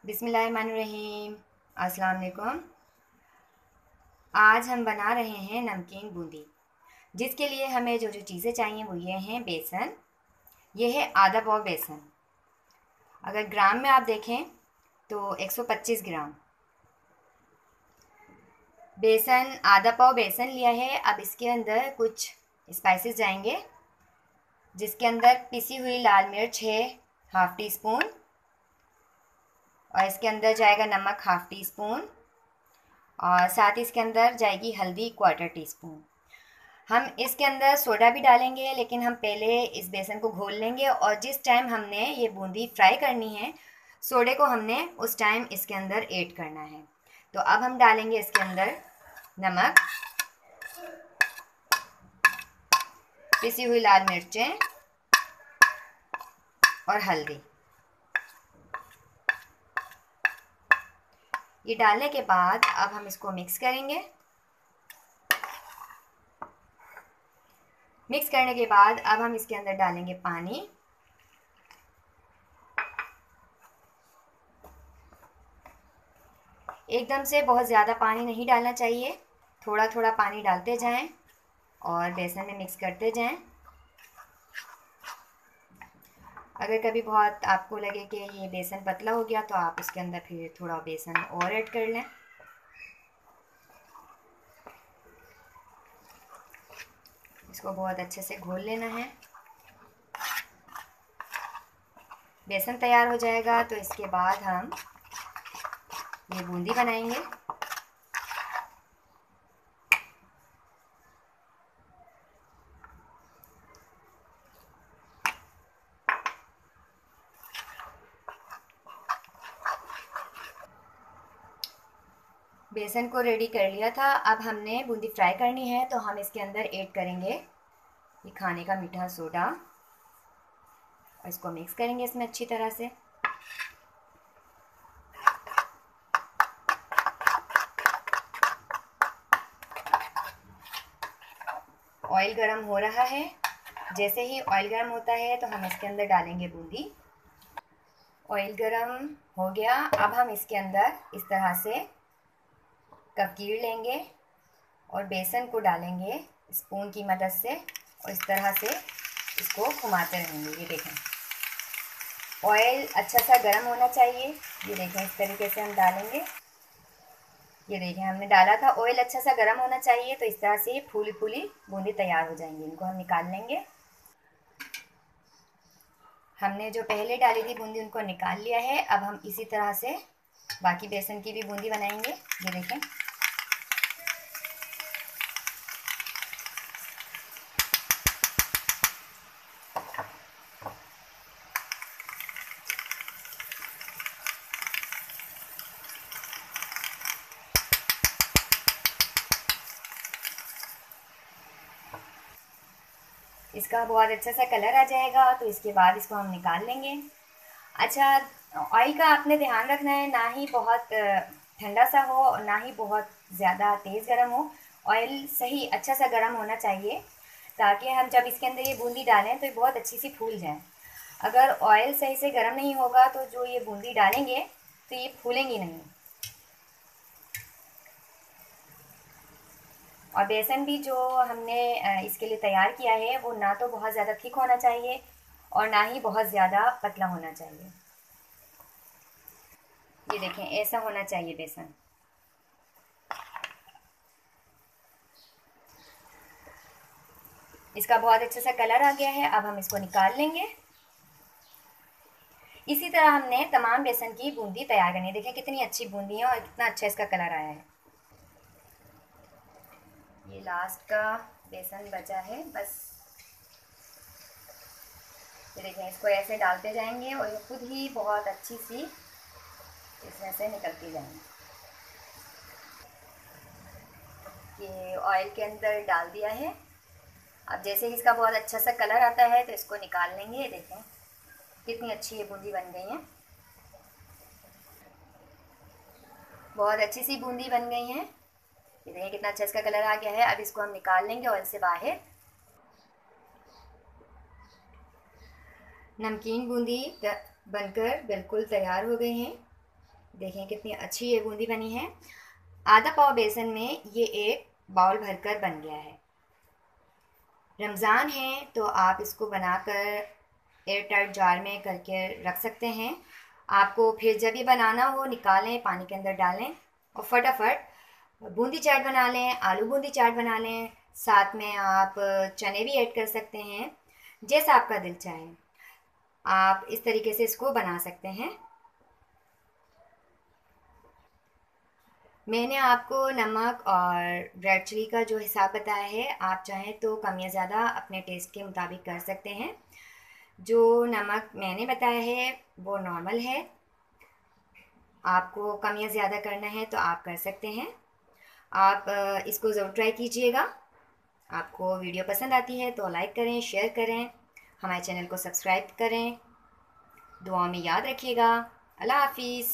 बिस्मिल्लाहिर्रहमानिर्रहीम। अस्सलाम वालेकुम। आज हम बना रहे हैं नमकीन बूंदी, जिसके लिए हमें जो जो चीज़ें चाहिए वो ये हैं। बेसन, ये है आधा पाव बेसन। अगर ग्राम में आप देखें तो 125 ग्राम बेसन, आधा पाव बेसन लिया है। अब इसके अंदर कुछ स्पाइसेस जाएंगे, जिसके अंदर पिसी हुई लाल मिर्च है हाफ़ टी स्पून, और इसके अंदर जाएगा नमक हाफ़ टी स्पून, और साथ ही इसके अंदर जाएगी हल्दी क्वार्टर टी स्पून। हम इसके अंदर सोडा भी डालेंगे, लेकिन हम पहले इस बेसन को घोल लेंगे, और जिस टाइम हमने ये बूंदी फ्राई करनी है सोडे को हमने उस टाइम इसके अंदर ऐड करना है। तो अब हम डालेंगे इसके अंदर नमक, पिसी हुई लाल मिर्चें और हल्दी। ये डालने के बाद अब हम इसको मिक्स करेंगे। मिक्स करने के बाद अब हम इसके अंदर डालेंगे पानी। एकदम से बहुत ज़्यादा पानी नहीं डालना चाहिए, थोड़ा थोड़ा पानी डालते जाएं और बेसन में मिक्स करते जाएं। अगर कभी बहुत आपको लगे कि ये बेसन पतला हो गया तो आप इसके अंदर फिर थोड़ा बेसन और ऐड कर लें। इसको बहुत अच्छे से घोल लेना है। बेसन तैयार हो जाएगा तो इसके बाद हम ये बूंदी बनाएंगे। बेसन को रेडी कर लिया था। अब हमने बूंदी फ्राई करनी है, तो हम इसके अंदर ऐड करेंगे ये खाने का मीठा सोडा, और इसको मिक्स करेंगे इसमें अच्छी तरह से। ऑयल गरम हो रहा है। जैसे ही ऑयल गरम होता है तो हम इसके अंदर डालेंगे बूंदी। ऑयल गरम हो गया। अब हम इसके अंदर इस तरह से ककीर लेंगे और बेसन को डालेंगे स्पून की मदद से, और इस तरह से इसको घुमाते रहेंगे। ये देखें, ऑयल अच्छा सा गर्म होना चाहिए। ये देखें, इस तरीके से हम डालेंगे। ये देखें, हमने डाला था। ऑयल अच्छा सा गर्म होना चाहिए, तो इस तरह से फूली फूली बूंदी तैयार हो जाएंगी। इनको हम निकाल लेंगे। हमने जो पहले डाली थी बूंदी उनको निकाल लिया है। अब हम इसी तरह से बाकी बेसन की भी बूंदी बनाएंगे। ये देखें, इसका बहुत अच्छा सा कलर आ जाएगा तो इसके बाद इसको हम निकाल लेंगे। अच्छा, ऑयल का आपने ध्यान रखना है, ना ही बहुत ठंडा सा हो और ना ही बहुत ज़्यादा तेज़ गर्म हो। ऑयल सही अच्छा सा गर्म होना चाहिए, ताकि हम जब इसके अंदर ये बूंदी डालें तो ये बहुत अच्छी सी फूल जाए। अगर ऑयल सही से गर्म नहीं होगा तो जो ये बूंदी डालेंगे तो ये फूलेंगी नहीं। और बेसन भी जो हमने इसके लिए तैयार किया है वो ना तो बहुत ज़्यादा थिक होना चाहिए और ना ही बहुत ज़्यादा पतला होना चाहिए। ये देखें, ऐसा होना चाहिए बेसन। इसका बहुत अच्छा सा कलर आ गया है। अब हम इसको निकाल लेंगे। इसी तरह हमने तमाम बेसन की बूंदी तैयार करनी है। देखें कितनी अच्छी बूंदी है और कितना अच्छा इसका कलर आया है। ये लास्ट का बेसन बचा है बस। ये देखें, इसको ऐसे डालते जाएंगे और ये खुद ही बहुत अच्छी सी इसमें से निकलती जाएंगी। ये ऑयल के अंदर डाल दिया है। अब जैसे ही इसका बहुत अच्छा सा कलर आता है तो इसको निकाल लेंगे। देखें कितनी अच्छी ये बूंदी बन गई है। बहुत अच्छी सी बूंदी बन गई है। ये देखिए कितना अच्छा इसका कलर आ गया है। अब इसको हम निकाल लेंगे ऑयल से बाहर। नमकीन बूंदी बनकर बिल्कुल तैयार हो गई हैं। देखें कितनी अच्छी ये बूंदी बनी है। आधा पाव बेसन में ये एक बाउल भरकर बन गया है। रमज़ान है तो आप इसको बनाकर एयर टाइट जार में करके रख सकते हैं। आपको फिर जब ये बनाना हो निकालें, पानी के अंदर डालें और फटाफट बूंदी चाट बना लें, आलू बूंदी चाट बना लें। साथ में आप चने भी ऐड कर सकते हैं, जैसा आपका दिल चाहे। आप इस तरीके से इसको बना सकते हैं। मैंने आपको नमक और रेड चिली का जो हिसाब बताया है, आप चाहें तो कम या ज़्यादा अपने टेस्ट के मुताबिक कर सकते हैं। जो नमक मैंने बताया है वो नॉर्मल है, आपको कम या ज़्यादा करना है तो आप कर सकते हैं। आप इसको ज़रूर ट्राई कीजिएगा। आपको वीडियो पसंद आती है तो लाइक करें, शेयर करें, हमारे चैनल को सब्सक्राइब करें। दुआ में याद रखिएगा। अल्लाह हाफिज़।